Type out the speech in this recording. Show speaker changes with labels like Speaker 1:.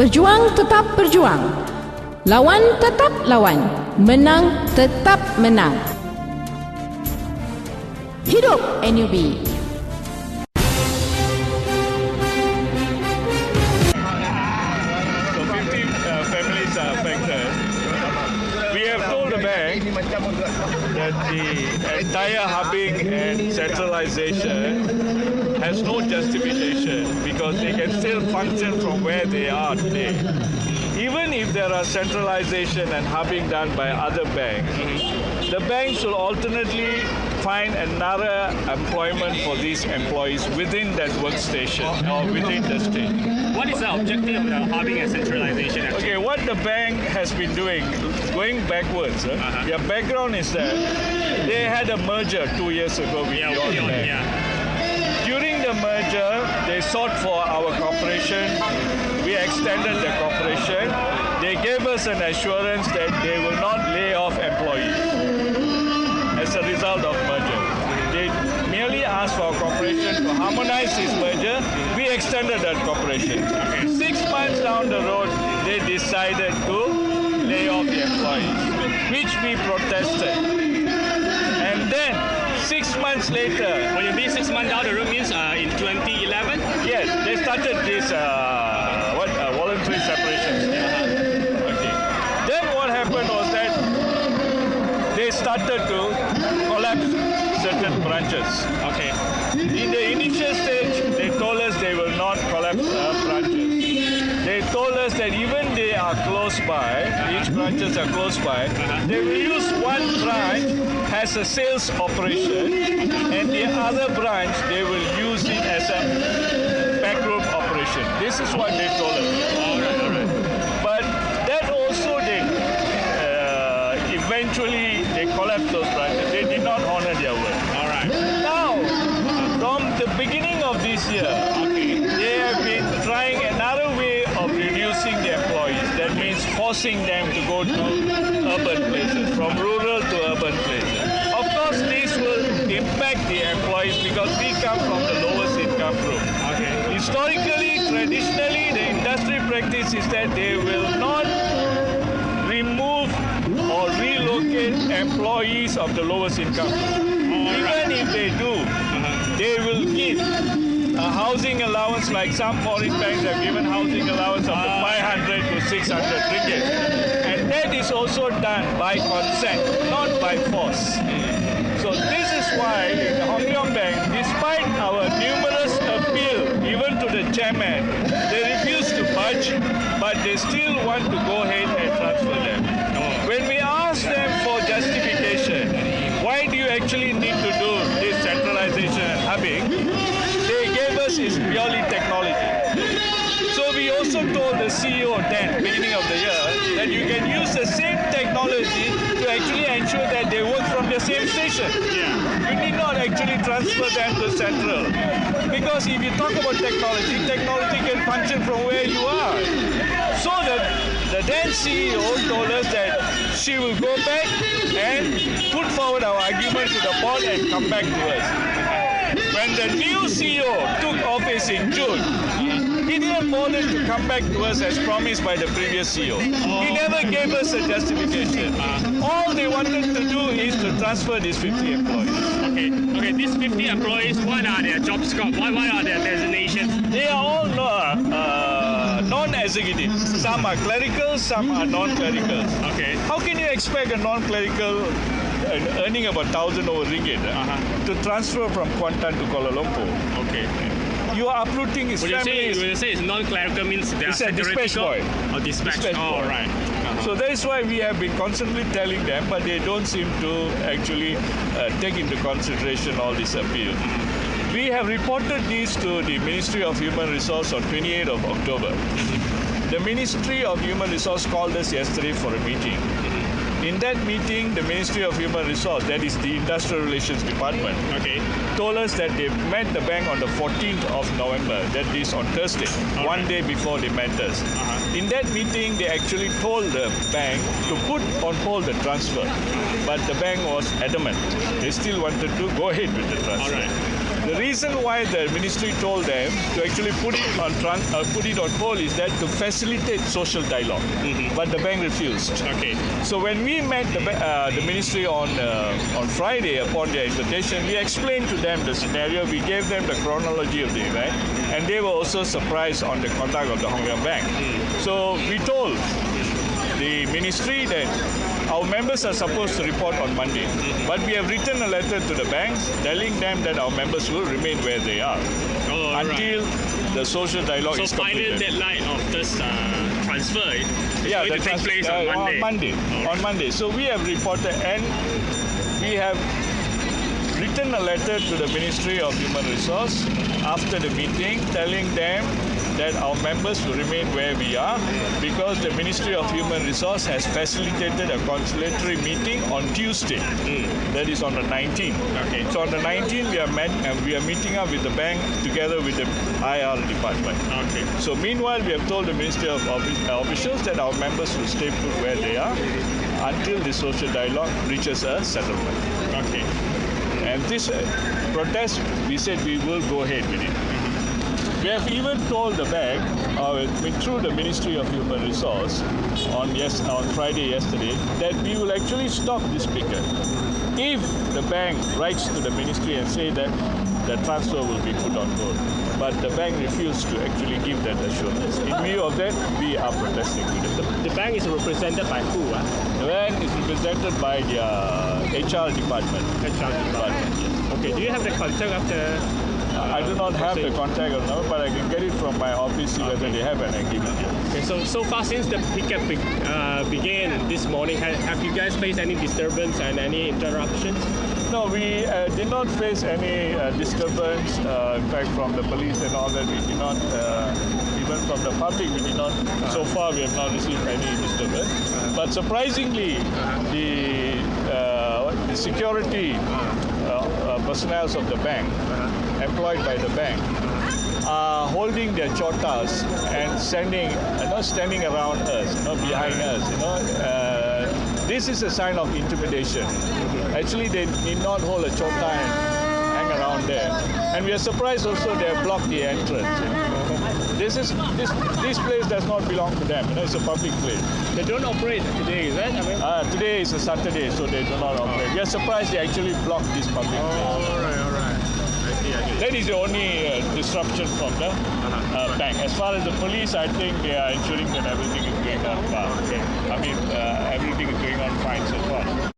Speaker 1: Berjuang tetap berjuang. Lawan tetap lawan. Menang tetap menang. Hidup Nube.
Speaker 2: So 50 families are affected. We have told the bank that the entire hubbing and centralization has no justification because they can still function from where they are today. Even if there are centralization and hubbing done by other banks, the banks will alternately find another employment for these employees within that workstation or within the state.
Speaker 3: What is the objective of the hubbing and centralization?
Speaker 2: Okay, what the bank has been doing, going backwards, their background is that they had a merger 2 years ago with your bank. During the merger, they sought for our cooperation. We extended the cooperation. They gave us an assurance that they will not lay off employees as a result of merger. They merely asked for cooperation to harmonize this merger. We extended that cooperation. 6 months down the road, they decided to lay off the employees, which we protested. And then 6 months later,
Speaker 3: When you mean 6 months down the road means in 2011?
Speaker 2: yes, they started this voluntary separation. Okay. Then what happened was that they started to collapse certain branches.
Speaker 3: Okay.
Speaker 2: In the initial stage, they told us they will not collapse branches. They told us that even they are close by, each branches are close by, they will use one branch as a sales operation and the other branch they will use it as a backroom operation. This is what they told us.
Speaker 3: All right.
Speaker 2: But that also eventually they collapsed those branches. They did not honor their word.
Speaker 3: All right.
Speaker 2: Now, from the beginning of this year, they have been trying another way of reducing the employees. That means forcing them to go to urban places, from rural to urban places. Of course, this will impact the employees because we come from the lowest income group. Historically, traditionally, the industry practice is that they will not remove or relocate employees of the lowest income group. Even if they do, they will give a housing allowance like some foreign banks have given housing allowance of 500 to 600 ringgit. And that is also done by consent, not by force. So this is why in the Hong Kong Bank, despite our numerous appeal, even to the chairman, they refuse to budge, but they still want to go ahead and transfer them. When we ask them for justification, why do you actually need to do this centralization and hubbing? They gave us is purely technology. So we also told the CEO then, beginning of the year, that you can use the same technology to actually ensure that they work from the same station. You need not actually transfer them to central. Because if you talk about technology can function from where you are. So the then CEO told us that she will go back and put forward our argument to the board and come back to us. When the new CEO took office in June, he didn't bother to come back to us as promised by the previous CEO. He never gave us a justification. All they wanted to do is to transfer these 50 employees.
Speaker 3: Okay. These 50 employees, what are their job scope? What are their designations?
Speaker 2: They are all non-executive. Some are clerical, some are non-clericals.
Speaker 3: Okay.
Speaker 2: How can you expect a non-clerical earning about 1,000 over ringgit to transfer from Kuantan to Kuala Lumpur?
Speaker 3: Okay.
Speaker 2: You are uprooting his family.
Speaker 3: When you say it's non-clerical means they are
Speaker 2: It's a dispatch boy.
Speaker 3: Or dispatch.
Speaker 2: boy.
Speaker 3: Right.
Speaker 2: So that is why we have been constantly telling them, but they don't seem to actually take into consideration all this appeal. We have reported these to the Ministry of Human Resource on 28th of October. The Ministry of Human Resource called us yesterday for a meeting. In that meeting, the Ministry of Human Resource, that is the Industrial Relations Department, told us that they met the bank on the 14th of November, that is on Thursday, one day before they met us. In that meeting, they actually told the bank to put on hold the transfer, but the bank was adamant. They still wanted to go ahead with the transfer. The reason why the ministry told them to actually put it on hold is that to facilitate social dialogue, but the bank refused.
Speaker 3: Okay.
Speaker 2: So when we met the ministry on Friday upon their invitation, we explained to them the scenario. We gave them the chronology of the event, and they were also surprised on the conduct of the Hong Kong Bank. So we told the ministry that our members are supposed to report on Monday, but we have written a letter to the banks telling them that our members will remain where they are until the social dialogue is completed.
Speaker 3: So final deadline of this transfer is going to take place on Monday.
Speaker 2: On Monday. So we have reported, and we have written a letter to the Ministry of Human Resource after the meeting telling them that our members will remain where we are because the Ministry of Human Resource has facilitated a conciliatory meeting on Tuesday. That is on the 19th. Okay. So on the 19th we are meeting up with the bank together with the IR department. Okay. So meanwhile we have told the Ministry of officials that our members will stay put where they are until the social dialogue reaches a settlement.
Speaker 3: Okay.
Speaker 2: And this protest, we said we will go ahead with it. We have even told the bank, through the Ministry of Human Resource, on Friday yesterday, that we will actually stop this picket if the bank writes to the ministry and say that the transfer will be put on hold. But the bank refused to actually give that assurance. In view of that, we are protesting with it.
Speaker 3: The bank is represented by who?
Speaker 2: The bank is represented by the HR department.
Speaker 3: HR department. Yes. Okay. Do you have the contact of the?
Speaker 2: I do not have the contact of them, but I can get it from my office, see whether they have an agreement.
Speaker 3: Okay, so far since the picket began this morning, have you guys faced any disturbance and any interruptions?
Speaker 2: No, we did not face any disturbance. In fact, from the police and all that, we did not. Even from the public, we did not. So far, we have not received any disturbance. But surprisingly, the security personnel of the bank, employed by the bank, are holding their chotas and standing around us, behind us. This is a sign of intimidation. Actually, they need not hold a chota and hang around there. And we are surprised also they have blocked the entrance. This place does not belong to them. It's a public place.
Speaker 3: They don't operate today, is that?
Speaker 2: Today is a Saturday, so they do not operate. We are surprised they actually blocked this public place.
Speaker 3: All right.
Speaker 2: That is the only disruption from the bank. As far as the police, I think they are ensuring that everything is going on fine. Okay. Everything is going on fine so far.